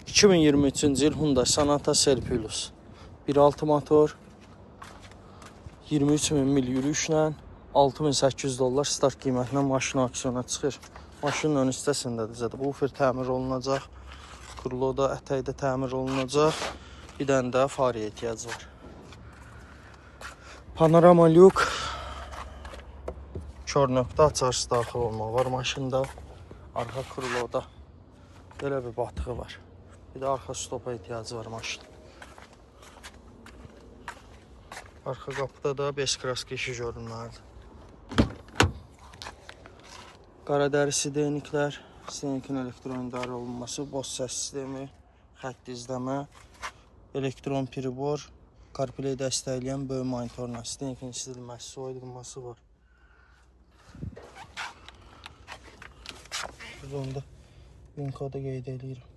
2023-cü il Hyundai Sonata Serpilus 1.6 motor 23.000 mil yürüyüşlə $6.800 start qiymətinə maşın aksiyona çıxır. Maşının ön hissəsindədir zaten. Bu ufer təmir olunacaq. Kruloda, ətəkdə təmir olunacaq. Bir dənə də fariyə ehtiyacı var. Panorama lyuk. Kör nöqtə açarsı daxil olmaq var maşında. Arxa kruloda belə bir batığı var. Bir də arxa stopa ehtiyacı var maşın. Arxa qapıda da 5 kraska işi görünməlidir. Qaradəri sideniklər, sidenikin elektron idarə olunması, boz səs sistemi, xətt izləmə, elektron pribor, CarPlay dəstəkləyən böyük monitorla, sidenikin istilməsi, soyulması var. Burada onda VIN kodu qeyd edirəm.